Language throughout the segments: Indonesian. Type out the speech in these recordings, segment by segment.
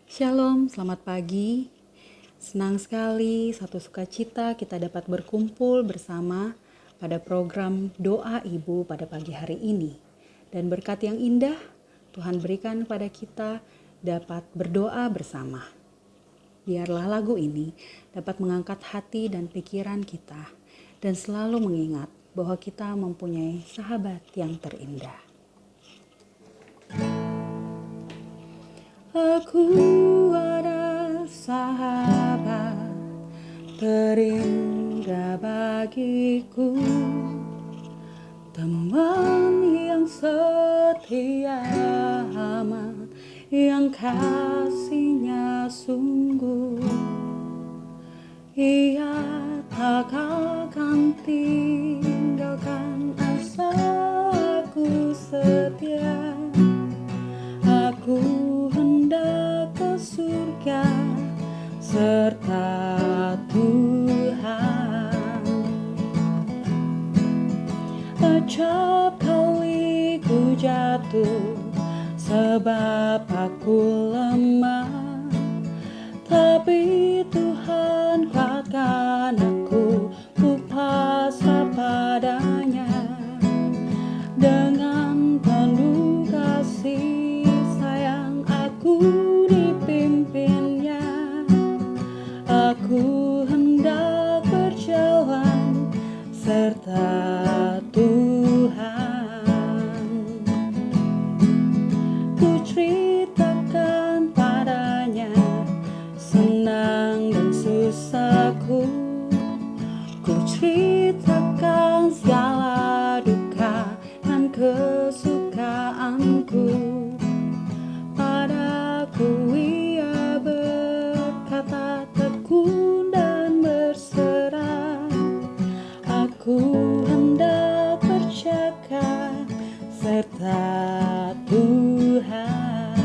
Shalom, selamat pagi. Senang sekali, satu sukacita kita dapat berkumpul bersama pada program Doa Ibu pada pagi hari ini. Dan berkat yang indah Tuhan berikan kepada kita dapat berdoa bersama. Biarlah lagu ini dapat mengangkat hati dan pikiran kita dan selalu mengingat bahwa kita mempunyai sahabat yang terindah. Aku ada sahabat terindah bagiku, teman yang setia amat, yang kasihnya sungguh. Ia tak akan tinggalkan asalku setia. Aku hendak ke surga serta Tuhan. Acap kali ku jatuh sebab aku lemah, tapi Tuhan kuatkan aku, ku pasrah padanya. Dengan penuh kasih sayang aku dipimpinnya. Aku hendak berjalan serta Tuhan. Ku ceritakan padanya senang dan susahku. Ku ceritakan segala duka dan kesukaanku. Padaku ia berkata tekun dan berserah. Aku hendak berjaga serta Tuhan.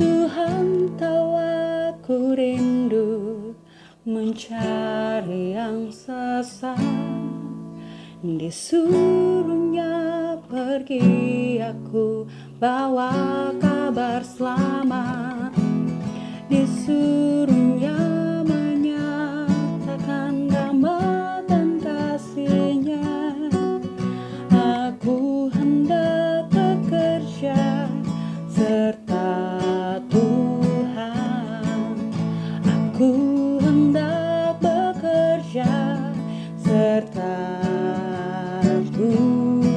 Tuhan tahu aku rindu mencari yang sesat. Disuruhnya pergi aku bawa kabar selamat. Disuruhnya menyatakan damai dan kasihnya. Aku hendak bekerja serta Tuhan. Aku hendak bekerja serta Tuhan.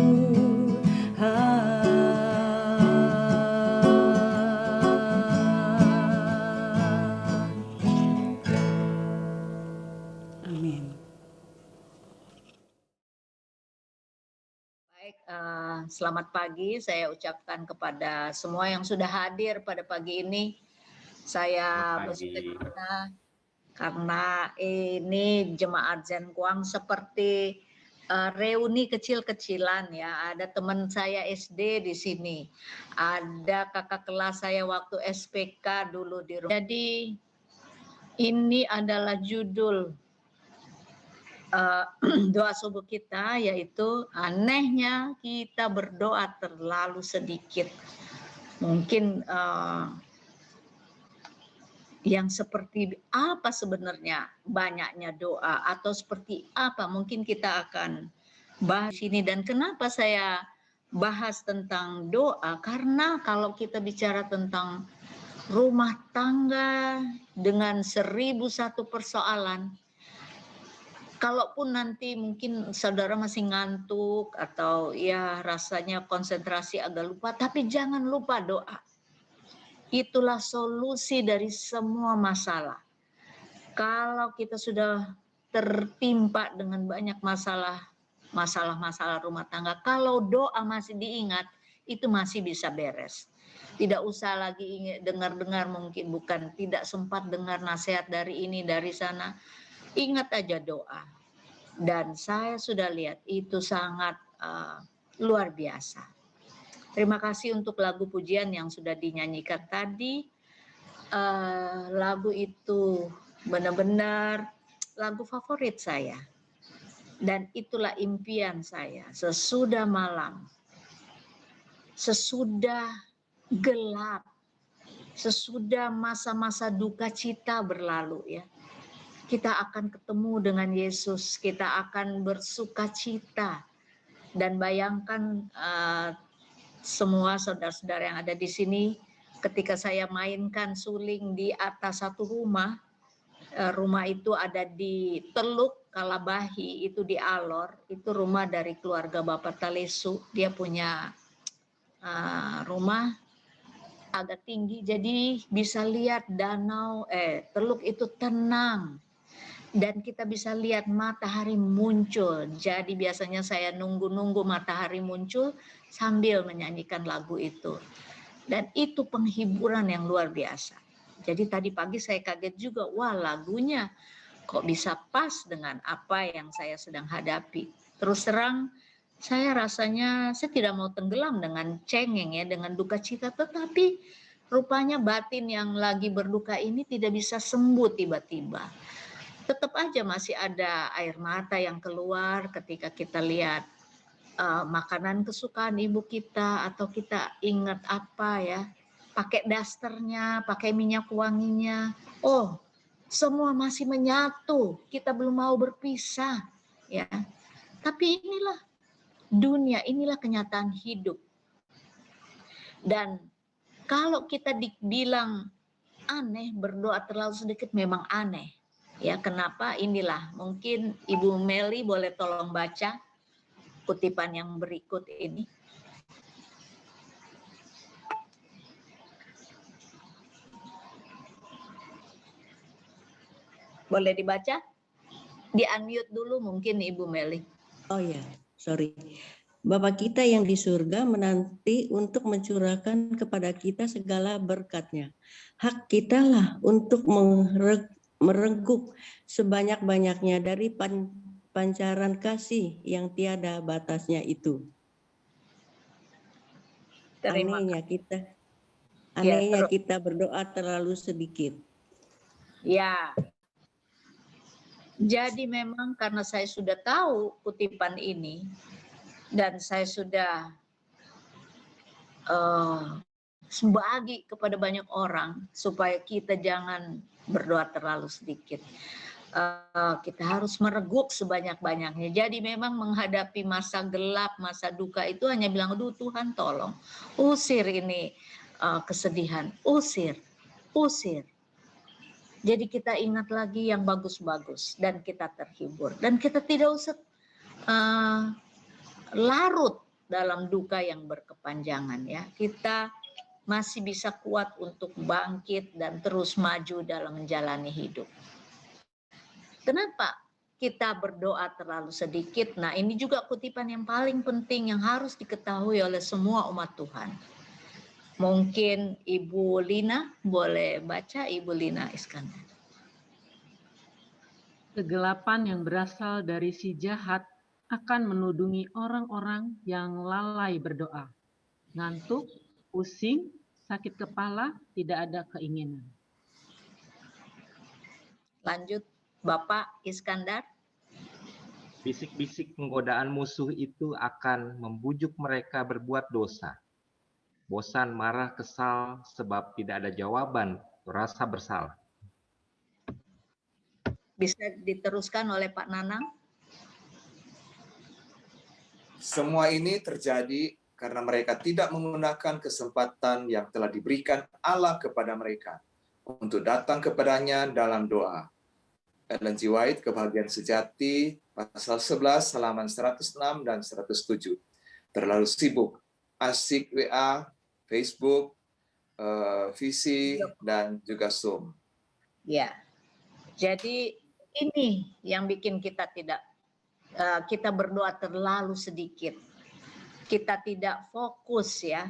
Amin. Baik, selamat pagi saya ucapkan kepada semua yang sudah hadir pada pagi ini. Saya bersukacita karena ini jemaat Zen Kuang seperti reuni kecil-kecilan ya. Ada teman saya SD di sini, ada kakak kelas saya waktu SPK dulu di rumah. Jadi ini adalah judul doa subuh kita, yaitu anehnya kita berdoa terlalu sedikit. Mungkin yang seperti apa sebenarnya banyaknya doa, atau seperti apa mungkin kita akan bahas ini. Dan kenapa saya bahas tentang doa, karena kalau kita bicara tentang rumah tangga dengan 1001 persoalan, kalaupun nanti mungkin saudara masih ngantuk atau ya rasanya konsentrasi agak lupa, tapi jangan lupa doa. Itulah solusi dari semua masalah. Kalau kita sudah tertimpa dengan banyak masalah rumah tangga, kalau doa masih diingat, itu masih bisa beres. Tidak usah lagi dengar-dengar, mungkin bukan tidak sempat dengar nasihat dari ini, dari sana. Ingat aja doa. Dan saya sudah lihat itu sangat luar biasa. Terima kasih untuk lagu pujian yang sudah dinyanyikan tadi. Lagu itu benar-benar lagu favorit saya. Dan itulah impian saya. Sesudah malam, sesudah gelap, sesudah masa-masa duka cita berlalu ya, kita akan ketemu dengan Yesus, kita akan bersuka cita. Dan bayangkan semua saudara-saudara yang ada di sini, ketika saya mainkan suling di atas satu rumah, rumah itu ada di Teluk Kalabahi, itu di Alor, itu rumah dari keluarga Bapak Talesu. Dia punya rumah agak tinggi, jadi bisa lihat danau, teluk itu tenang. Dan kita bisa lihat matahari muncul. Jadi biasanya saya nunggu-nunggu matahari muncul sambil menyanyikan lagu itu. Dan itu penghiburan yang luar biasa. Jadi tadi pagi saya kaget juga, wah lagunya kok bisa pas dengan apa yang saya sedang hadapi. Terus terang, saya rasanya saya tidak mau tenggelam dengan cengeng ya, dengan duka cita, tetapi rupanya batin yang lagi berduka ini tidak bisa sembuh tiba-tiba. Tetap aja masih ada air mata yang keluar ketika kita lihat makanan kesukaan ibu kita, atau kita ingat apa ya, pakai dasternya, pakai minyak wanginya. Oh, semua masih menyatu, kita belum mau berpisah ya. Tapi inilah dunia, inilah kenyataan hidup. Dan kalau kita dibilang aneh, berdoa terlalu sedikit, memang aneh. Ya, kenapa? Inilah, mungkin Ibu Meli boleh tolong baca kutipan yang berikut ini. Boleh dibaca? Di-unmute dulu mungkin Ibu Meli. Oh ya, sorry. Bapa kita yang di surga menanti untuk mencurahkan kepada kita segala berkat-Nya. Hak kita lah untuk merengkup sebanyak-banyaknya dari pancaran kasih yang tiada batasnya itu. Anehnya kita berdoa terlalu sedikit. Ya, jadi memang karena saya sudah tahu kutipan ini, dan saya sudah bagi kepada banyak orang supaya kita jangan berdoa terlalu sedikit. Kita harus mereguk sebanyak-banyaknya. Jadi memang menghadapi masa gelap, masa duka itu hanya bilang, aduh Tuhan tolong, usir ini kesedihan, usir. Jadi kita ingat lagi yang bagus-bagus dan kita terhibur. Dan kita tidak usah larut dalam duka yang berkepanjangan ya. Kita masih bisa kuat untuk bangkit dan terus maju dalam menjalani hidup. Kenapa kita berdoa terlalu sedikit? Nah, ini juga kutipan yang paling penting yang harus diketahui oleh semua umat Tuhan. Mungkin Ibu Lina boleh baca, Ibu Lina Iskandar. Kegelapan yang berasal dari si jahat akan menudungi orang-orang yang lalai berdoa. Ngantuk, pusing, sakit kepala, tidak ada keinginan. Lanjut, Bapak Iskandar. Bisik-bisik penggodaan musuh itu akan membujuk mereka berbuat dosa. Bosan, marah, kesal sebab tidak ada jawaban, rasa bersalah. Bisa diteruskan oleh Pak Nanang? Semua ini terjadi karena mereka tidak menggunakan kesempatan yang telah diberikan Allah kepada mereka untuk datang kepadanya dalam doa. Ellen G. White, Kebahagiaan Sejati, pasal 11, halaman 106 dan 107. Terlalu sibuk, asik WA, Facebook, VC, dan juga Zoom. Ya, jadi ini yang bikin kita kita berdoa terlalu sedikit. Kita tidak fokus ya.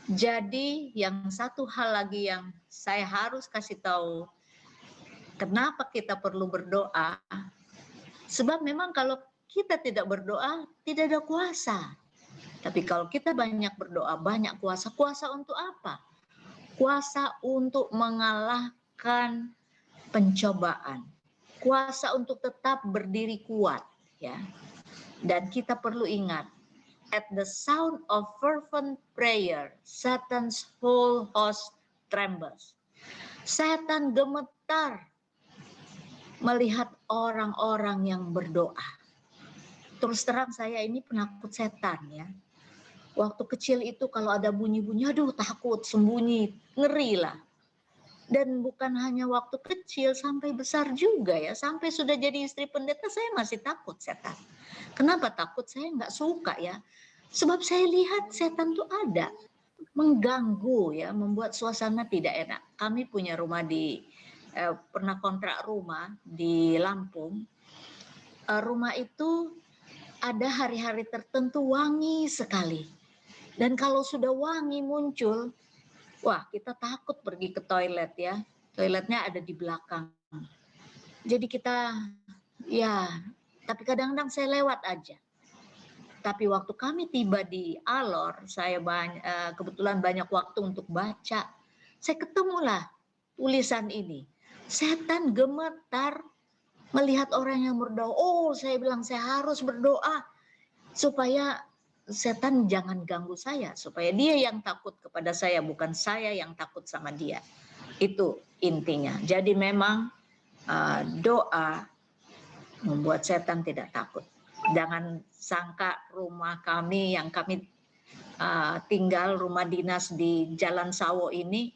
Jadi yang satu hal lagi yang saya harus kasih tahu, kenapa kita perlu berdoa? Sebab memang kalau kita tidak berdoa, tidak ada kuasa. Tapi kalau kita banyak berdoa, banyak kuasa. Kuasa untuk apa? Kuasa untuk mengalahkan pencobaan. Kuasa untuk tetap berdiri kuat. Ya. Dan kita perlu ingat, at the sound of fervent prayer, Satan's whole host trembles. Setan gemetar melihat orang-orang yang berdoa. Terus terang saya ini penakut setan ya. Waktu kecil itu kalau ada bunyi-bunyi, aduh takut, sembunyi, ngeri lah. Dan bukan hanya waktu kecil, sampai besar juga ya. Sampai sudah jadi istri pendeta, saya masih takut setan. Kenapa takut? Saya nggak suka ya. Sebab saya lihat setan tuh ada. Mengganggu ya, membuat suasana tidak enak. Kami punya rumah pernah kontrak rumah di Lampung. Rumah itu ada hari-hari tertentu wangi sekali. Dan kalau sudah wangi muncul, wah kita takut pergi ke toilet ya. Toiletnya ada di belakang. Jadi kita ya, tapi kadang-kadang saya lewat aja. Tapi waktu kami tiba di Alor, saya kebetulan banyak waktu untuk baca. Saya ketemulah tulisan ini. Setan gemetar melihat orang yang berdoa. Oh, saya bilang saya harus berdoa supaya setan jangan ganggu saya, supaya dia yang takut kepada saya, bukan saya yang takut sama dia. Itu intinya. Jadi memang doa membuat setan tidak takut. Jangan sangka rumah kami yang kami tinggal, rumah dinas di Jalan Sawo ini,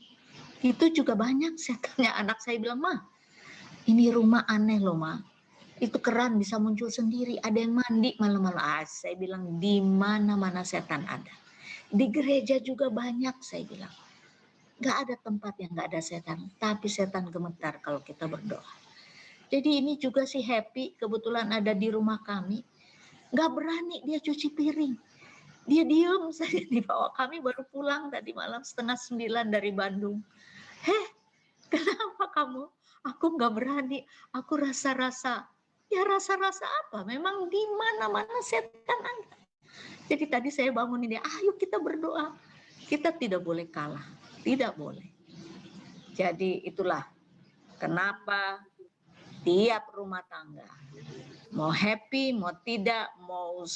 itu juga banyak setannya. Anak saya bilang, "Mah, ini rumah aneh loh, Mah. Itu keran bisa muncul sendiri, ada yang mandi malam-malam." Saya bilang di mana-mana setan ada. Di gereja juga banyak, saya bilang. Nggak ada tempat yang nggak ada setan, tapi setan gemetar kalau kita berdoa. Jadi ini juga si Happy kebetulan ada di rumah kami. Nggak berani dia cuci piring. Dia diem saja di bawah. Kami baru pulang tadi malam 8:30 dari Bandung. Kenapa kamu? Aku nggak berani. Aku rasa-rasa. Ya rasa-rasa apa? Memang di mana-mana setan ada. Jadi tadi saya bangunin dia, ayo kita berdoa. Kita tidak boleh kalah. Tidak boleh. Jadi itulah kenapa tiap rumah tangga, mau happy, mau tidak, mau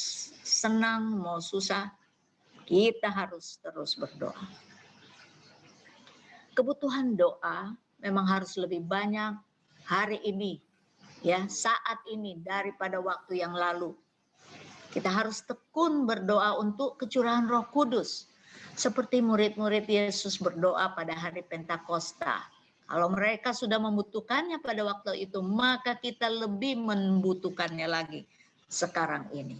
senang, mau susah, kita harus terus berdoa. Kebutuhan doa memang harus lebih banyak hari ini, ya, saat ini daripada waktu yang lalu. Kita harus tekun berdoa untuk kecurahan Roh Kudus. Seperti murid-murid Yesus berdoa pada hari Pentakosta. Kalau mereka sudah membutuhkannya pada waktu itu, maka kita lebih membutuhkannya lagi sekarang ini.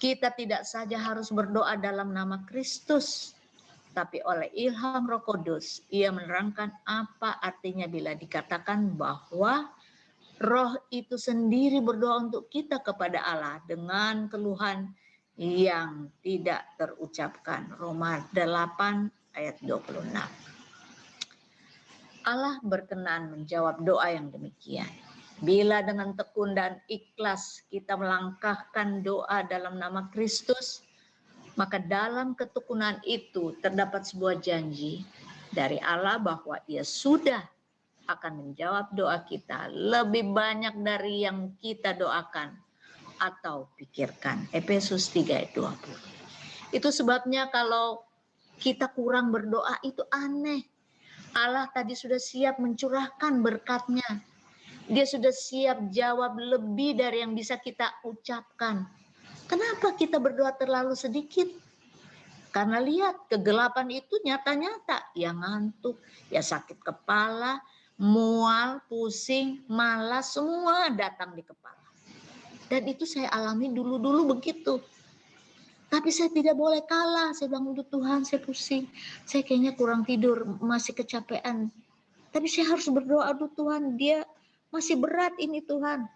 Kita tidak saja harus berdoa dalam nama Kristus, tapi oleh ilham Roh Kudus, ia menerangkan apa artinya bila dikatakan bahwa Roh itu sendiri berdoa untuk kita kepada Allah dengan keluhan yang tidak terucapkan. Roma 8 ayat 26. Allah berkenan menjawab doa yang demikian. Bila dengan tekun dan ikhlas kita melangkahkan doa dalam nama Kristus, maka dalam ketekunan itu terdapat sebuah janji dari Allah bahwa Ia sudah akan menjawab doa kita lebih banyak dari yang kita doakan atau pikirkan. Efesus 3 ayat 20. Itu sebabnya kalau kita kurang berdoa itu aneh. Allah tadi sudah siap mencurahkan berkatnya. Dia sudah siap jawab lebih dari yang bisa kita ucapkan. Kenapa kita berdoa terlalu sedikit? Karena lihat kegelapan itu nyata-nyata. Ya ngantuk, ya sakit kepala, mual, pusing, malas, semua datang di kepala. Dan itu saya alami dulu-dulu begitu. Tapi saya tidak boleh kalah. Saya bilang, Tuhan saya pusing. Saya kayaknya kurang tidur, masih kecapean. Tapi saya harus berdoa, aduh Tuhan, dia masih berat ini Tuhan.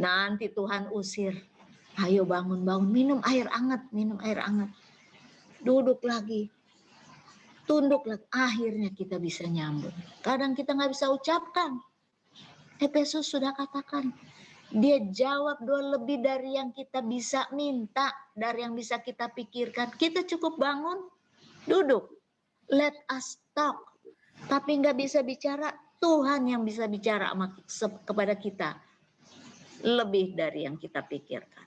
Nanti Tuhan usir. Ayo bangun-bangun, minum air hangat, minum air hangat. Duduk lagi. Tunduk lagi. Akhirnya kita bisa nyambung. Kadang kita nggak bisa ucapkan. Efesus sudah katakan. Dia jawab doa lebih dari yang kita bisa minta, dari yang bisa kita pikirkan. Kita cukup bangun, duduk. Let us talk. Tapi nggak bisa bicara, Tuhan yang bisa bicara kepada kita. Lebih dari yang kita pikirkan.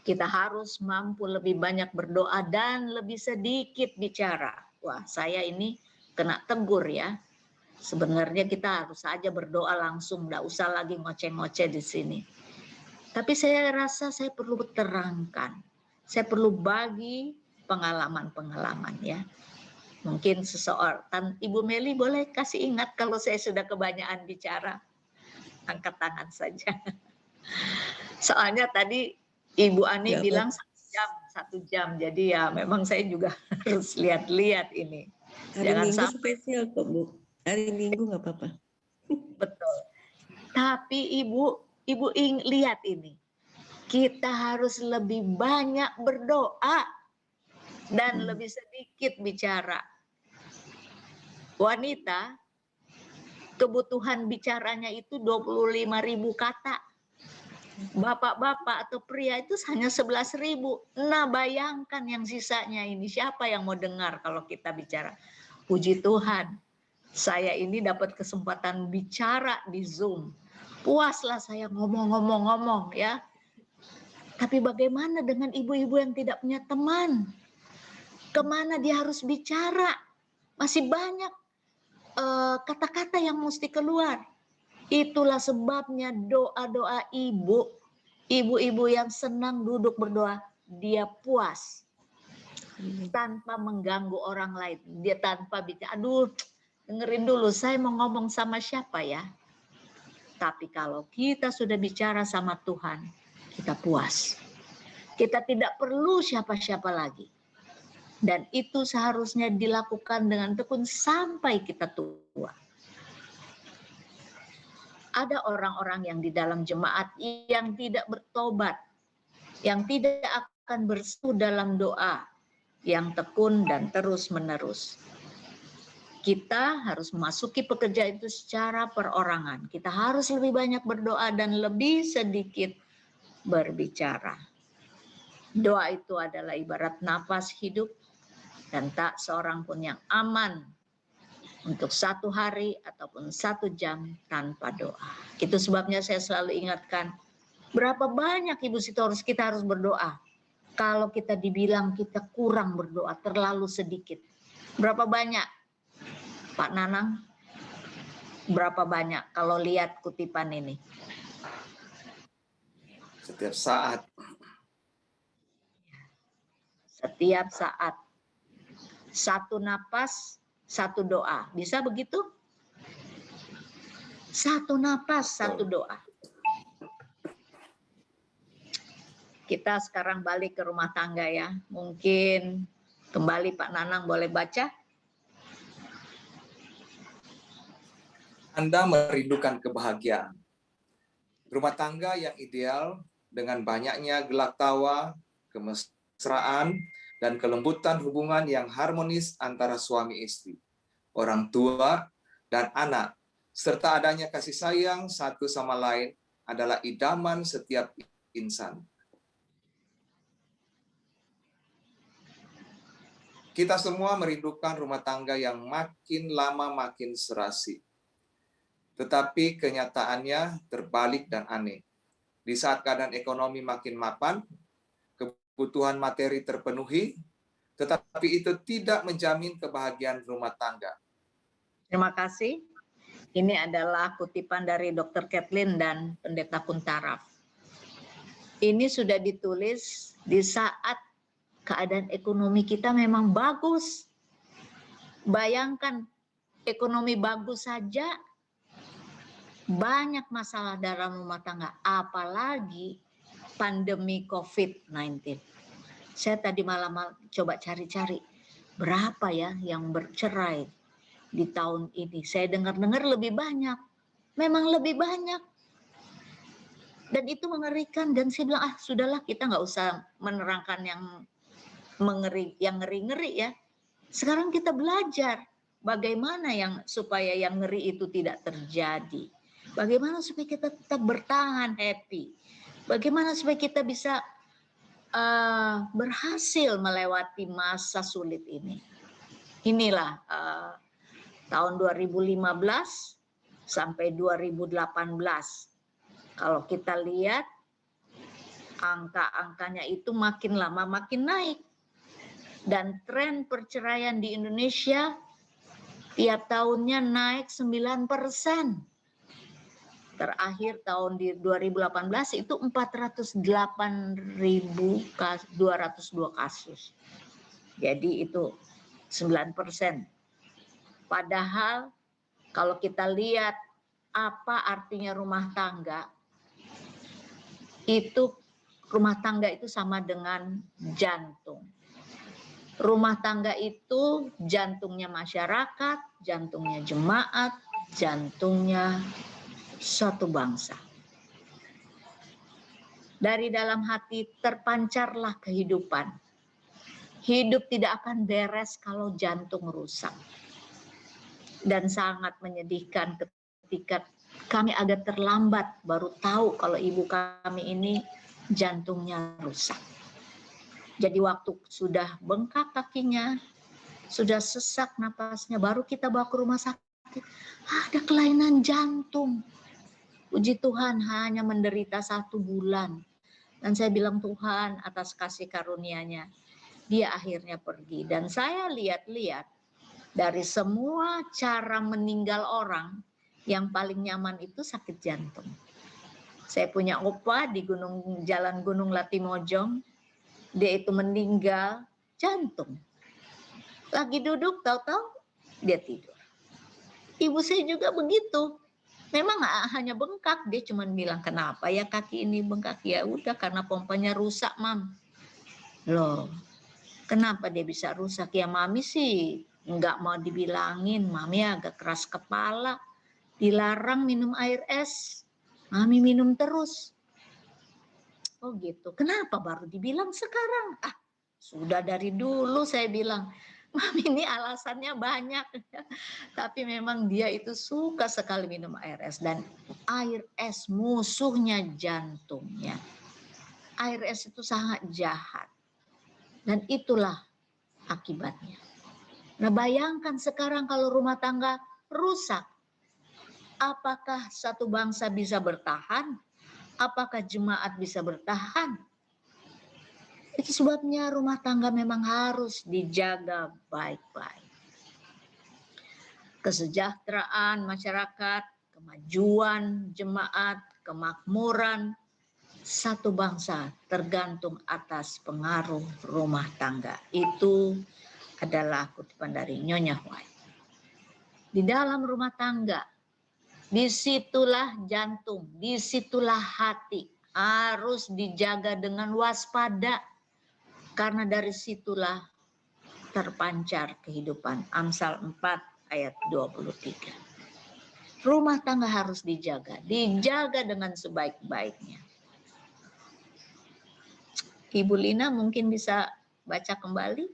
Kita harus mampu lebih banyak berdoa dan lebih sedikit bicara. wah saya ini kena tegur ya. Sebenarnya kita harus saja berdoa langsung, nggak usah lagi ngoceh-ngoceh di sini. Tapi saya rasa saya perlu terangkan, saya perlu bagi pengalaman-pengalaman ya. Mungkin seseorang, Ibu Meli boleh kasih ingat kalau saya sudah kebanyakan bicara, angkat tangan saja. Soalnya tadi Ibu Ani Ya, bilang 1 jam, jadi ya memang saya juga harus lihat-lihat ini. hari Jangan Minggu sampai spesial kok Bu. Hari Minggu nggak apa-apa. betul. Tapi Ibu lihat ini, kita harus lebih banyak berdoa dan lebih sedikit bicara. Wanita, kebutuhan bicaranya itu 25.000 kata. Bapak-bapak atau pria itu hanya 11.000. Nah, bayangkan yang sisanya ini, siapa yang mau dengar kalau kita bicara? Puji Tuhan, saya ini dapat kesempatan bicara di Zoom. Puaslah saya ngomong ya. Tapi bagaimana dengan ibu-ibu yang tidak punya teman? Kemana dia harus bicara? Masih banyak kata-kata yang mesti keluar. Itulah sebabnya doa-doa ibu-ibu yang senang duduk berdoa, dia puas tanpa mengganggu orang lain. Dia tanpa bicara, aduh dengerin dulu saya mau ngomong sama siapa ya. Tapi kalau kita sudah bicara sama Tuhan, kita puas. Kita tidak perlu siapa-siapa lagi. Dan itu seharusnya dilakukan dengan tekun sampai kita tua. Ada orang-orang yang di dalam jemaat yang tidak bertobat, yang tidak akan bersatu dalam doa, yang tekun dan terus-menerus. Kita harus memasuki pekerjaan itu secara perorangan. Kita harus lebih banyak berdoa dan lebih sedikit berbicara. Doa itu adalah ibarat nafas hidup, dan tak seorang pun yang aman untuk 1 hari ataupun 1 jam tanpa doa. Itu sebabnya saya selalu ingatkan, berapa banyak Ibu Sitorus kita harus berdoa. Kalau kita dibilang kita kurang berdoa, terlalu sedikit. Berapa banyak? Pak Nanang, berapa banyak kalau lihat kutipan ini? Setiap saat. Setiap saat. 1 napas, 1 doa. Bisa begitu? 1 napas, 1 doa. Kita sekarang balik ke rumah tangga ya. Mungkin kembali Pak Nanang boleh baca. Anda merindukan kebahagiaan. Rumah tangga yang ideal dengan banyaknya gelak tawa, kemesraan, dan kelembutan hubungan yang harmonis antara suami istri, orang tua, dan anak, serta adanya kasih sayang satu sama lain adalah idaman setiap insan. Kita semua merindukan rumah tangga yang makin lama makin serasi. Tetapi kenyataannya terbalik dan aneh. Di saat keadaan ekonomi makin mapan, kebutuhan materi terpenuhi, tetapi itu tidak menjamin kebahagiaan rumah tangga. Terima kasih. Ini adalah kutipan dari Dr. Kathleen dan Pendeta Kuntaraf. Ini sudah ditulis di saat keadaan ekonomi kita memang bagus. Bayangkan, ekonomi bagus saja banyak masalah dalam rumah tangga, apalagi pandemi COVID-19. Saya tadi malam coba cari-cari berapa ya yang bercerai di tahun ini. Saya dengar-dengar lebih banyak. Memang lebih banyak. Dan itu mengerikan. Dan saya bilang, sudahlah kita nggak usah menerangkan yang ngeri-ngeri ya. Sekarang kita belajar bagaimana supaya yang ngeri itu tidak terjadi. Bagaimana supaya kita tetap bertahan happy. Bagaimana supaya kita bisa berhasil melewati masa sulit ini. Inilah tahun 2015 sampai 2018. Kalau kita lihat angka-angkanya itu makin lama makin naik. Dan tren perceraian di Indonesia tiap tahunnya naik 9%. Terakhir tahun di 2018 itu 408.202 kasus. Jadi itu 9%. Padahal kalau kita lihat apa artinya rumah tangga, itu rumah tangga itu sama dengan jantung. Rumah tangga itu jantungnya masyarakat, jantungnya jemaat, jantungnya suatu bangsa. Dari dalam hati terpancarlah kehidupan. Hidup tidak akan beres kalau jantung rusak. Dan sangat menyedihkan ketika kami agak terlambat baru tahu kalau ibu kami ini jantungnya rusak. Jadi waktu sudah bengkak kakinya, sudah sesak napasnya, baru kita bawa ke rumah sakit. Ada kelainan jantung. Puji Tuhan hanya menderita 1 bulan. Dan saya bilang Tuhan atas kasih karunia-Nya, dia akhirnya pergi. Dan saya lihat-lihat dari semua cara meninggal orang, yang paling nyaman itu sakit jantung. Saya punya opa di Jalan Gunung Latimojong, dia itu meninggal jantung. Lagi duduk, tahu-tahu dia tidur. Ibu saya juga begitu. Memang hanya bengkak, dia cuma bilang kenapa ya kaki ini bengkak, ya udah karena pompanya rusak, Mam. Loh, kenapa dia bisa rusak? Ya mami sih nggak mau dibilangin, mami agak keras kepala, dilarang minum air es, mami minum terus. Oh gitu, kenapa baru dibilang sekarang? Ah, sudah dari dulu saya bilang, mami ini alasannya banyak. Tapi memang dia itu suka sekali minum air es. Dan air es musuhnya jantungnya. Air es itu sangat jahat. Dan itulah akibatnya. Nah bayangkan sekarang kalau rumah tangga rusak. Apakah satu bangsa bisa bertahan? Apakah jemaat bisa bertahan? Itu sebabnya rumah tangga memang harus dijaga baik-baik. Kesejahteraan masyarakat, kemajuan jemaat, kemakmuran satu bangsa tergantung atas pengaruh rumah tangga. Itu adalah kutipan dari Nyonya White. Di dalam rumah tangga, disitulah jantung, disitulah hati. Harus dijaga dengan waspada. Karena dari situlah terpancar kehidupan. Amsal 4 ayat 23. Rumah tangga harus dijaga dengan sebaik-baiknya. Ibu Lina mungkin bisa baca kembali.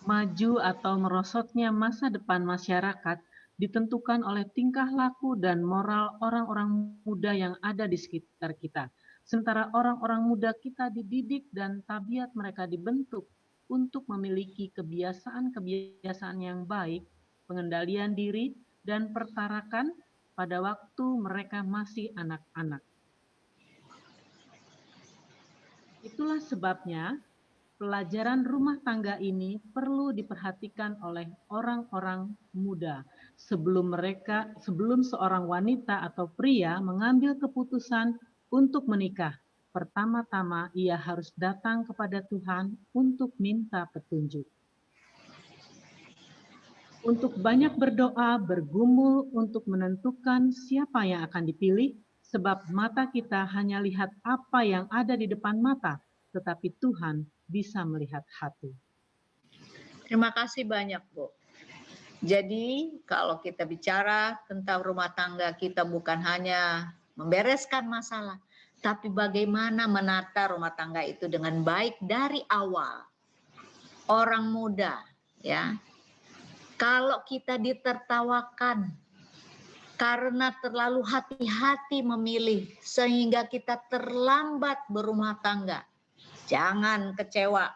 Maju atau merosotnya masa depan masyarakat ditentukan oleh tingkah laku dan moral orang-orang muda yang ada di sekitar kita. Sementara orang-orang muda kita dididik dan tabiat mereka dibentuk untuk memiliki kebiasaan-kebiasaan yang baik, pengendalian diri, dan pertarakan pada waktu mereka masih anak-anak. Itulah sebabnya pelajaran rumah tangga ini perlu diperhatikan oleh orang-orang muda sebelum seorang wanita atau pria mengambil keputusan untuk menikah. Pertama-tama ia harus datang kepada Tuhan untuk minta petunjuk. Untuk banyak berdoa, bergumul untuk menentukan siapa yang akan dipilih, sebab mata kita hanya lihat apa yang ada di depan mata, tetapi Tuhan bisa melihat hati. Terima kasih banyak, Bu. Jadi kalau kita bicara tentang rumah tangga, kita bukan hanya membereskan masalah, tapi bagaimana menata rumah tangga itu dengan baik dari awal. Orang muda, ya. Kalau kita ditertawakan karena terlalu hati-hati memilih sehingga kita terlambat berumah tangga, jangan kecewa.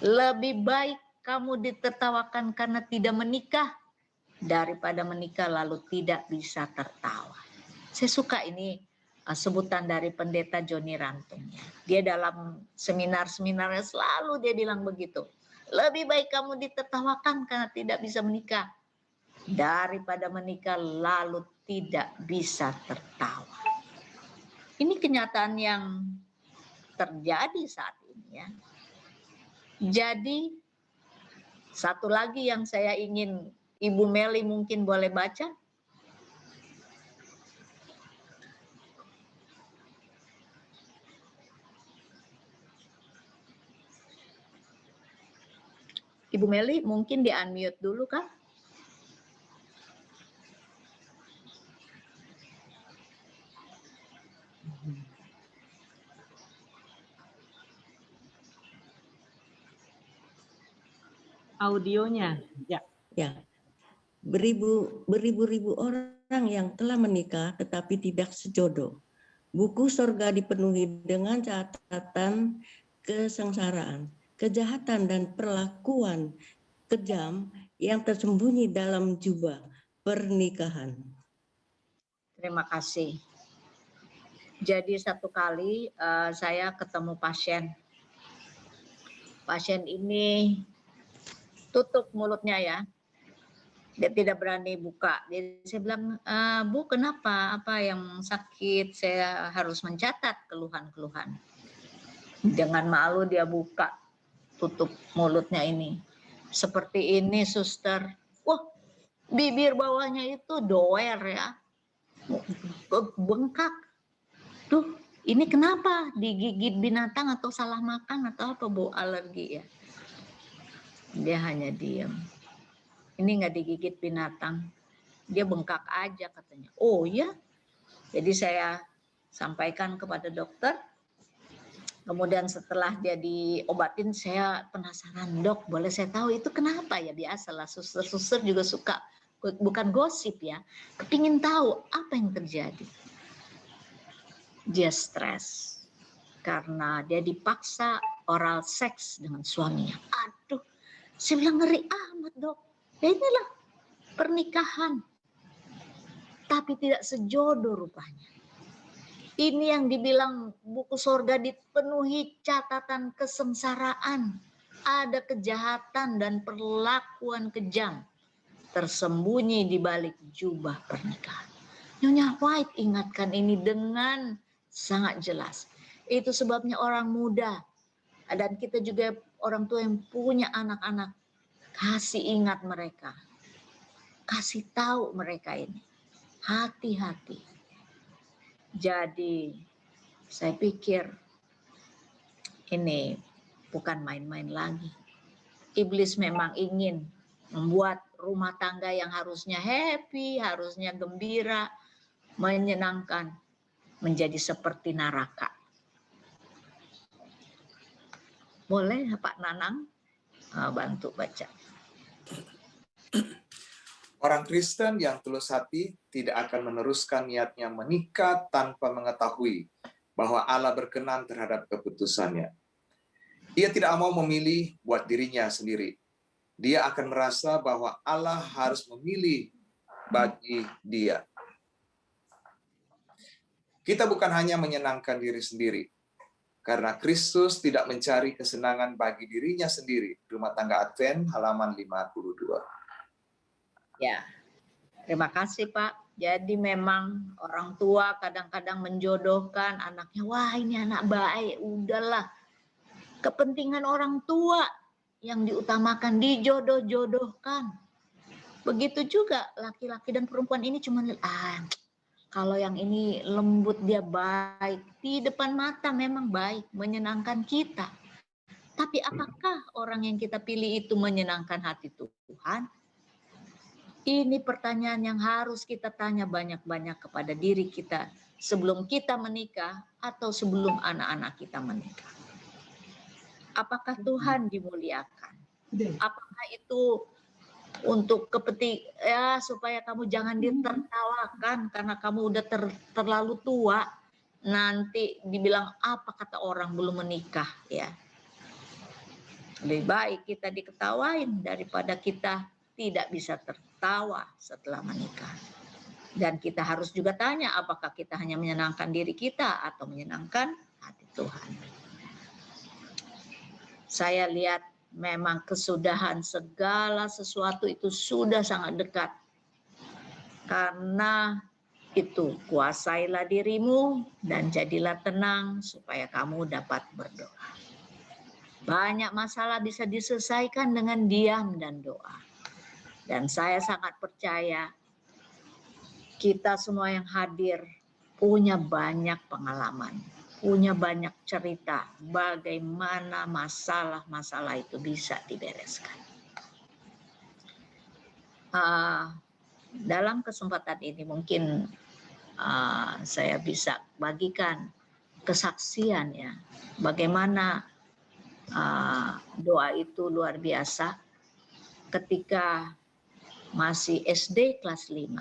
Lebih baik kamu ditertawakan karena tidak menikah daripada menikah lalu tidak bisa tertawa. Saya suka ini sebutan dari pendeta Joni Rantung. Dia dalam seminar-seminarnya selalu dia bilang begitu. Lebih baik kamu ditertawakan karena tidak bisa menikah daripada menikah lalu tidak bisa tertawa. Ini kenyataan yang terjadi saat ini ya. Jadi satu lagi yang saya ingin Ibu Meli mungkin boleh baca. Ibu Meli mungkin di-unmute dulu Kak. Audionya, ya. Ya, beribu-ribu orang yang telah menikah tetapi tidak sejodoh. Buku sorga dipenuhi dengan catatan kesengsaraan, kejahatan dan perlakuan kejam yang tersembunyi dalam jubah pernikahan. Terima kasih. Jadi satu kali saya ketemu pasien. Pasien ini tutup mulutnya ya. Dia tidak berani buka. Jadi saya bilang, Bu kenapa? Apa yang sakit? Saya harus mencatat keluhan-keluhan. Dengan malu dia buka, tutup mulutnya ini. Seperti ini suster. Wah, bibir bawahnya itu doer ya. Bengkak. Tuh, ini kenapa? Digigit binatang atau salah makan atau apa Bu? Alergi ya. Dia hanya diam. Ini nggak digigit binatang. Dia bengkak aja katanya. Oh ya. Jadi saya sampaikan kepada dokter. Kemudian setelah dia diobatin, saya penasaran, Dok, boleh saya tahu itu kenapa ya? Biasalah suster-suster juga suka, bukan gosip ya, kepingin tahu apa yang terjadi. Dia stres karena dia dipaksa oral seks dengan suaminya. Aduh, saya bilang ngeri amat Dok. Ya inilah pernikahan, tapi tidak sejodoh rupanya. Ini yang dibilang buku sorga dipenuhi catatan kesengsaraan. Ada kejahatan dan perlakuan kejam tersembunyi di balik jubah pernikahan. Nyonya White ingatkan ini dengan sangat jelas. Itu sebabnya orang muda dan kita juga orang tua yang punya anak-anak, kasih ingat mereka. Kasih tahu mereka ini. Hati-hati. Jadi saya pikir ini bukan main-main lagi. Iblis memang ingin membuat rumah tangga yang harusnya happy, harusnya gembira, menyenangkan, menjadi seperti neraka. Boleh Pak Nanang bantu baca. Orang Kristen yang tulus hati tidak akan meneruskan niatnya menikah tanpa mengetahui bahwa Allah berkenan terhadap keputusannya. Dia tidak mau memilih buat dirinya sendiri. Dia akan merasa bahwa Allah harus memilih bagi dia. Kita bukan hanya menyenangkan diri sendiri, karena Kristus tidak mencari kesenangan bagi dirinya sendiri. Rumah Tangga Advent halaman 52. Ya, terima kasih Pak. Jadi memang orang tua kadang-kadang menjodohkan anaknya. Wah ini anak baik, udahlah. Kepentingan orang tua yang diutamakan, dijodoh-jodohkan. Begitu juga laki-laki dan perempuan ini cuma kalau yang ini lembut dia baik, di depan mata memang baik, menyenangkan kita. Tapi apakah orang yang kita pilih itu menyenangkan hati Tuhan? Ini pertanyaan yang harus kita tanya banyak-banyak kepada diri kita sebelum kita menikah atau sebelum anak-anak kita menikah. Apakah Tuhan dimuliakan? Apakah itu untuk kepentingan supaya kamu jangan ditertawakan karena kamu udah terlalu tua, nanti dibilang apa kata orang belum menikah ya. Lebih baik kita diketawain daripada kita tidak bisa tertawa setelah menikah. Dan kita harus juga tanya apakah kita hanya menyenangkan diri kita atau menyenangkan hati Tuhan. Saya lihat memang kesudahan segala sesuatu itu sudah sangat dekat. Karena itu, kuasailah dirimu dan jadilah tenang supaya kamu dapat berdoa. Banyak masalah bisa diselesaikan dengan diam dan doa. Dan saya sangat percaya kita semua yang hadir punya banyak pengalaman, punya banyak cerita bagaimana masalah-masalah itu bisa dibereskan. Dalam kesempatan ini mungkin saya bisa bagikan kesaksian ya, bagaimana doa itu luar biasa ketika masih SD kelas 5.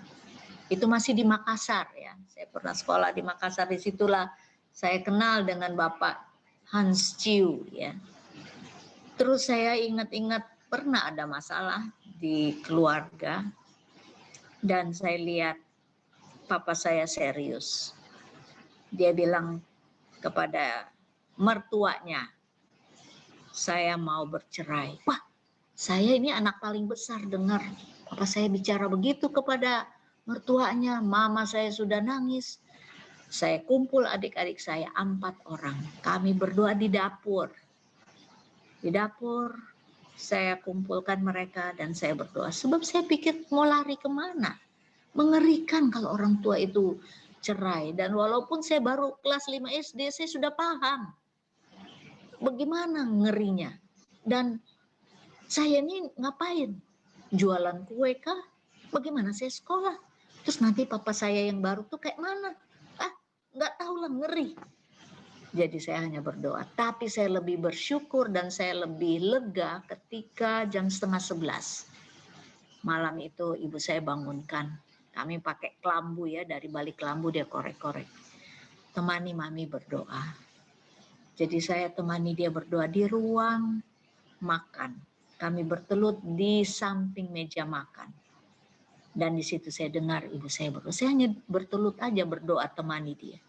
Itu masih di Makassar ya. Saya pernah sekolah di Makassar, disitulah saya kenal dengan Bapak Hans Chiu ya. Terus saya ingat-ingat pernah ada masalah di keluarga dan saya lihat papa saya serius. Dia bilang kepada mertuanya, saya mau bercerai. Wah, saya ini anak paling besar, dengar papa saya bicara begitu kepada mertuanya, mama saya sudah nangis. Saya kumpul adik-adik saya 4 orang. Kami berdoa di dapur. Di dapur saya kumpulkan mereka dan saya berdoa. Sebab saya pikir mau lari kemana? Mengerikan kalau orang tua itu cerai. Dan walaupun saya baru kelas 5 SD, saya sudah paham bagaimana ngerinya. Dan saya ini ngapain? Jualan kue kah? Bagaimana saya sekolah? Terus nanti papa saya yang baru tuh kayak mana? Nggak tahu lah, ngeri. Jadi saya hanya berdoa. Tapi saya lebih bersyukur dan saya lebih lega ketika jam 10:30. Malam itu ibu saya bangunkan. Kami pakai kelambu ya, dari balik kelambu dia korek-korek. Temani mami berdoa. Jadi saya temani dia berdoa di ruang makan. Kami bertelut di samping meja makan. Dan di situ saya dengar ibu saya berdoa. Saya hanya bertelut aja berdoa temani dia.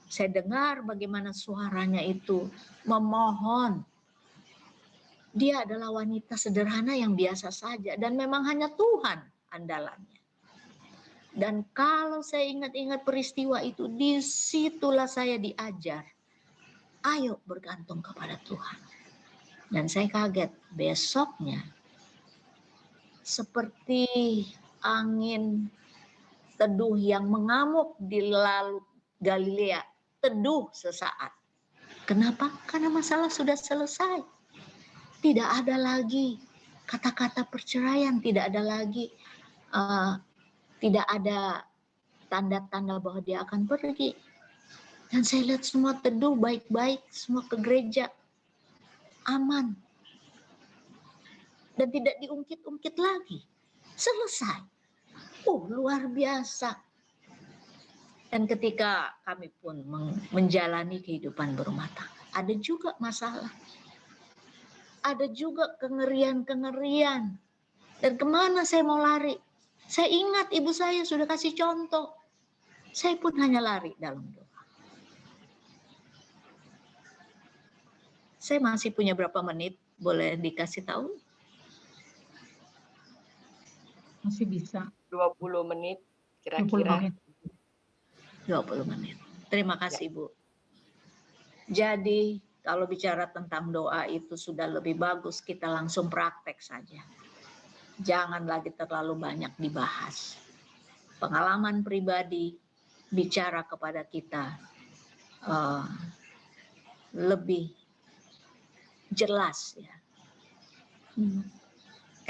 Saya dengar bagaimana suaranya itu memohon. Dia adalah wanita sederhana yang biasa saja dan memang hanya Tuhan andalannya. Dan kalau saya ingat-ingat peristiwa itu, disitulah saya diajar. Ayo bergantung kepada Tuhan. Dan saya kaget, besoknya seperti angin teduh yang mengamuk di laut Galilea, teduh sesaat. Kenapa? Karena masalah sudah selesai. Tidak ada lagi kata-kata perceraian, tidak ada lagi tidak ada tanda-tanda bahwa dia akan pergi. Dan saya lihat semua teduh baik-baik, semua ke gereja aman. Dan tidak diungkit-ungkit lagi. Selesai. Luar biasa. Dan ketika kami pun menjalani kehidupan berumah tangga, ada juga masalah. Ada juga kengerian-kengerian. Dan kemana saya mau lari? Saya ingat ibu saya sudah kasih contoh. Saya pun hanya lari dalam doa. Saya masih punya berapa menit? Boleh dikasih tahu? Masih bisa. 20 menit kira-kira. 20 menit. Terima kasih, Bu. Jadi, kalau bicara tentang doa itu sudah lebih bagus kita langsung praktek saja. Jangan lagi terlalu banyak dibahas. Pengalaman pribadi bicara kepada kita lebih jelas ya.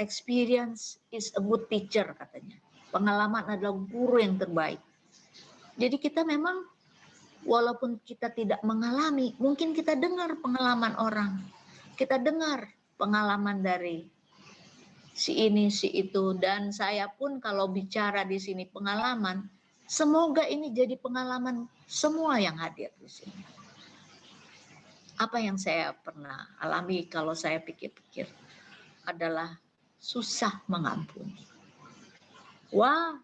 Experience is a good teacher katanya. Pengalaman adalah guru yang terbaik. Jadi kita memang walaupun kita tidak mengalami, mungkin kita dengar pengalaman orang. Kita dengar pengalaman dari si ini, si itu. Dan saya pun kalau bicara di sini pengalaman, semoga ini jadi pengalaman semua yang hadir di sini. Apa yang saya pernah alami kalau saya pikir-pikir adalah susah mengampuni. Wah,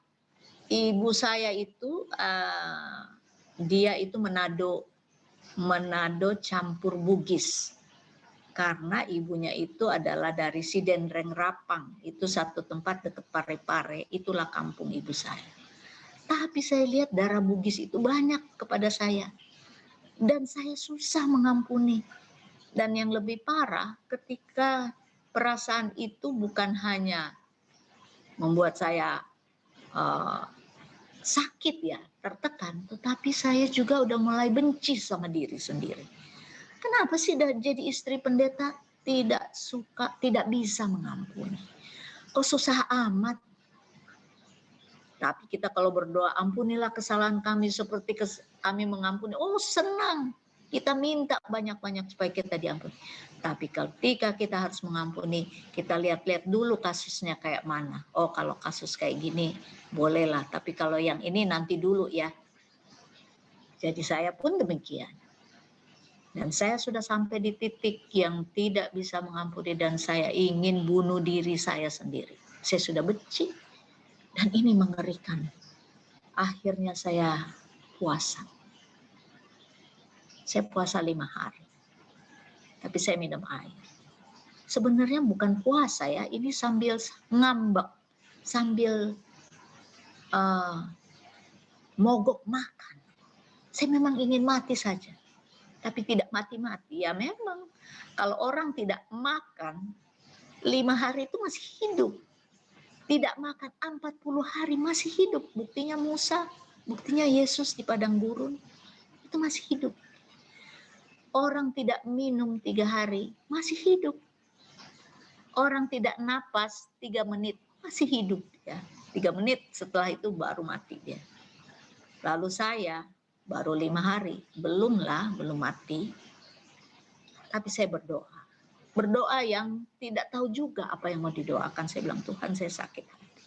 Ibu saya itu dia itu Manado campur Bugis. Karena ibunya itu adalah dari Sidenreng Rapang, itu satu tempat dekat Parepare, itulah kampung ibu saya. Tapi saya lihat darah Bugis itu banyak kepada saya. Dan saya susah mengampuni. Dan yang lebih parah ketika perasaan itu bukan hanya membuat saya sakit ya, tertekan, tetapi saya juga udah mulai benci sama diri sendiri. Kenapa sih jadi istri pendeta tidak suka, tidak bisa mengampuni? Kok susah amat? Tapi kita kalau berdoa, ampunilah kesalahan kami seperti kami mengampuni. Oh senang, kita minta banyak-banyak supaya kita diampuni. Tapi ketika kita harus mengampuni, kita lihat-lihat dulu kasusnya kayak mana. Oh kalau kasus kayak gini, bolehlah. Tapi kalau yang ini nanti dulu ya. Jadi saya pun demikian. Dan saya sudah sampai di titik yang tidak bisa mengampuni dan saya ingin bunuh diri saya sendiri. Saya sudah benci dan ini mengerikan. Akhirnya saya puasa. Saya puasa 5 hari. Tapi saya minum air. Sebenarnya bukan puasa ya, ini sambil ngambek, sambil mogok makan. Saya memang ingin mati saja. Tapi tidak mati-mati. Ya memang kalau orang tidak makan 5 hari itu masih hidup. Tidak makan 40 hari masih hidup. Buktinya Musa, buktinya Yesus di padang gurun itu masih hidup. Orang tidak minum 3 hari masih hidup. Orang tidak napas 3 menit masih hidup ya. 3 menit setelah itu baru mati dia. Lalu saya baru 5 hari, belum mati. Tapi saya berdoa. Berdoa yang tidak tahu juga apa yang mau didoakan. Saya bilang, Tuhan saya sakit hati.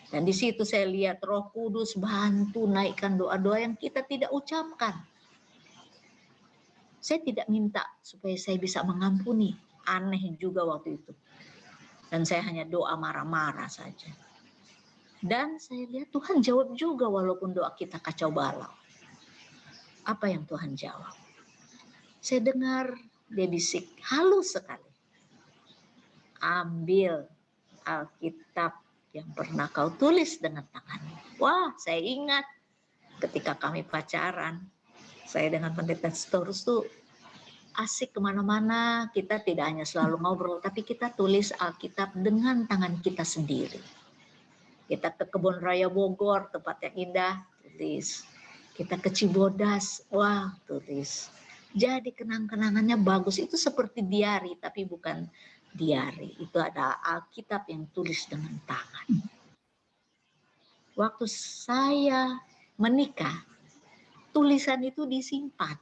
Dan di situ saya lihat Roh Kudus bantu naikkan doa-doa yang kita tidak ucapkan. Saya tidak minta supaya saya bisa mengampuni. Aneh juga waktu itu. Dan saya hanya doa marah-marah saja. Dan saya lihat Tuhan jawab juga walaupun doa kita kacau balau. Apa yang Tuhan jawab? Saya dengar dia bisik halus sekali. Ambil Alkitab yang pernah kau tulis dengan tanganmu. Wah, saya ingat ketika kami pacaran, saya dengan pendeta Storus tuh asik kemana-mana. Kita tidak hanya selalu ngobrol, tapi kita tulis Alkitab dengan tangan kita sendiri. Kita ke Kebun Raya Bogor, tempat yang indah, tulis. Kita ke Cibodas, wah tulis. Jadi kenang-kenangannya bagus. Itu seperti diari, tapi bukan diari. Itu ada Alkitab yang tulis dengan tangan. Waktu saya menikah, tulisan itu disimpan.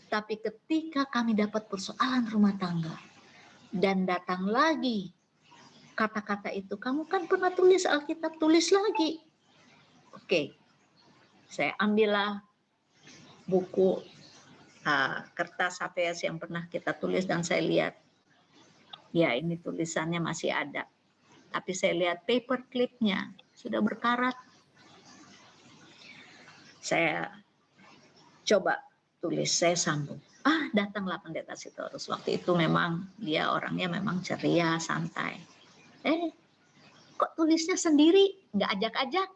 Tapi ketika kami dapat persoalan rumah tangga, dan datang lagi kata-kata itu, kamu kan pernah tulis Alkitab, tulis lagi. Oke. Saya ambillah buku kertas HVS yang pernah kita tulis dan saya lihat, ya ini tulisannya masih ada. Tapi saya lihat paper clipnya sudah berkarat. Saya coba tulis, saya sambung. Datanglah pendeta Sitorus. Waktu itu memang dia orangnya memang ceria, santai. Kok tulisnya sendiri, nggak ajak-ajak?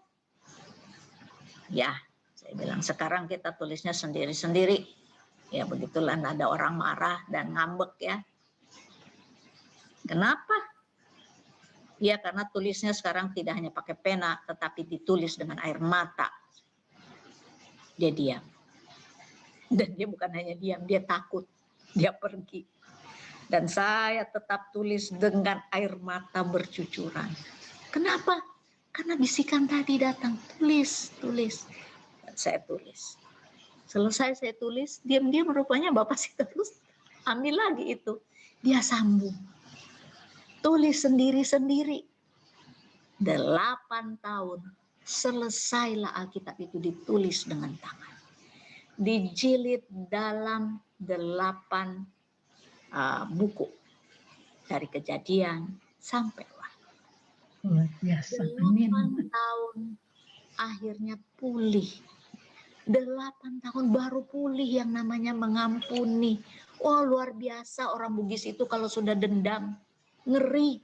Ya, saya bilang sekarang kita tulisnya sendiri-sendiri. Ya begitulah, ada orang marah dan ngambek ya. Kenapa? Ya karena tulisnya sekarang tidak hanya pakai pena, tetapi ditulis dengan air mata. Dia diam. Dan dia bukan hanya diam, dia takut. Dia pergi. Dan saya tetap tulis dengan air mata bercucuran. Kenapa? Karena bisikan tadi datang, tulis. Dan saya tulis. Selesai saya tulis, diam-diam rupanya Bapak Sitorus ambil lagi itu. Dia sambung. Tulis sendiri-sendiri. 8 tahun selesailah Alkitab itu ditulis dengan tangan. Dijilid dalam 8 buku. Dari Kejadian sampai Wahyu. Luar biasa. Amin. 8 tahun akhirnya pulih. 8 tahun baru pulih yang namanya mengampuni. Wah, luar biasa orang Bugis itu kalau sudah dendam. Ngeri.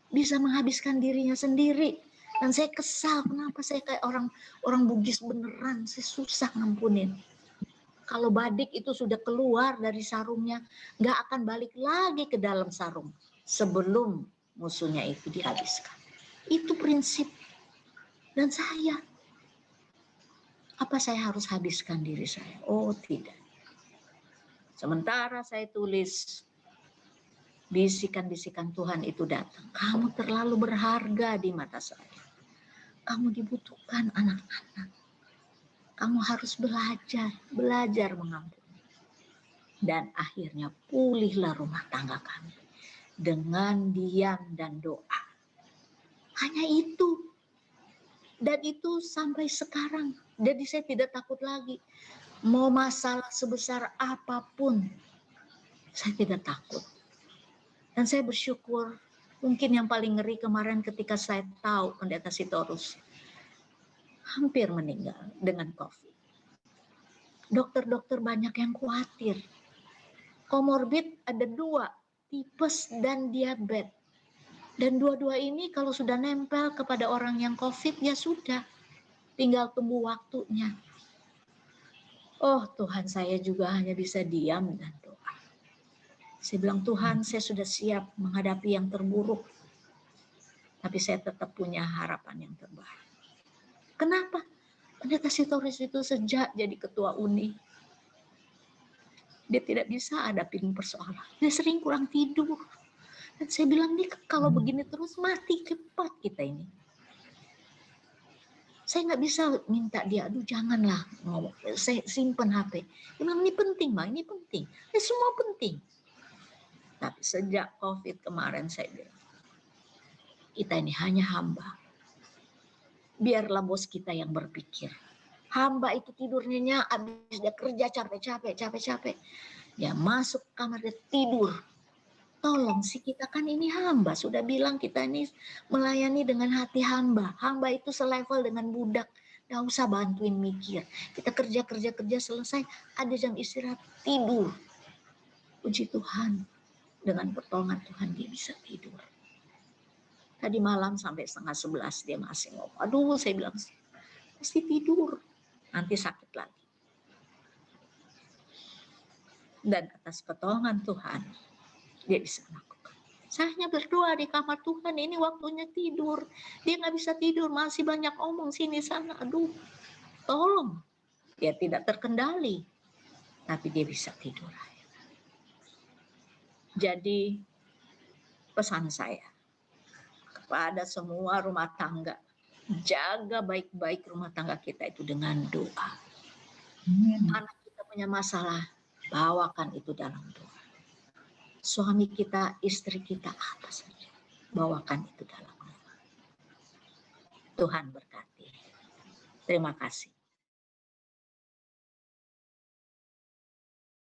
Bisa menghabiskan dirinya sendiri. Dan saya kesal, kenapa saya kayak orang Bugis beneran, saya susah ngampunin. Kalau badik itu sudah keluar dari sarungnya, nggak akan balik lagi ke dalam sarung sebelum musuhnya itu dihabiskan. Itu prinsip. Dan saya, apa saya harus habiskan diri saya? Oh tidak. Sementara saya tulis, bisikan-bisikan Tuhan itu datang. Kamu terlalu berharga di mata saya. Kamu dibutuhkan anak-anak. Kamu harus belajar mengampuni. Dan akhirnya pulihlah rumah tangga kami. Dengan diam dan doa. Hanya itu. Dan itu sampai sekarang. Jadi saya tidak takut lagi. Mau masalah sebesar apapun, saya tidak takut. Dan saya bersyukur. Mungkin yang paling ngeri kemarin ketika saya tahu Pendeta Sitorus hampir meninggal dengan COVID. Dokter-dokter banyak yang khawatir. Komorbid ada 2, tipes dan diabetes. Dan dua-dua ini kalau sudah nempel kepada orang yang COVID, ya sudah. Tinggal tunggu waktunya. Oh Tuhan, saya juga hanya bisa diam dan doa. Saya bilang, Tuhan, saya sudah siap menghadapi yang terburuk. Tapi saya tetap punya harapan yang terbaik. Kenapa? Pendeta Sitorus itu sejak jadi ketua UNI, dia tidak bisa hadapin persoalan. Dia sering kurang tidur. Dan saya bilang, nih kalau begini terus mati cepat kita ini. Saya nggak bisa minta dia, aduh janganlah ngomong, saya simpen HP. Dia bilang, ini penting Bang, ini penting. Semua penting. Tapi sejak COVID kemarin saya bilang, kita ini hanya hamba. Biarlah bos kita yang berpikir. Hamba itu tidurnya habis dia kerja capek. Dia masuk kamar dia tidur. Tolong sih, kita kan ini hamba. Sudah bilang kita ini melayani dengan hati hamba. Hamba itu selevel dengan budak. Gak usah bantuin mikir. Kita kerja selesai. Ada jam istirahat, tidur. Puji Tuhan. Dengan pertolongan Tuhan dia bisa tidur. Tadi malam sampai 10:30 dia masih ngomong. Aduh, saya bilang, pasti tidur. Nanti sakit lagi. Dan atas pertolongan Tuhan, dia bisa lakukan. Saya hanya berdoa di kamar, Tuhan ini waktunya tidur. Dia nggak bisa tidur, masih banyak omong sini sana. Aduh, tolong. Dia tidak terkendali. Tapi dia bisa tidur. Jadi pesan saya kepada semua rumah tangga, jaga baik-baik rumah tangga kita itu dengan doa. Anak kita punya masalah, bawakan itu dalam doa. Suami kita, istri kita, apa saja, bawakan itu dalam doa. Tuhan berkati. Terima kasih.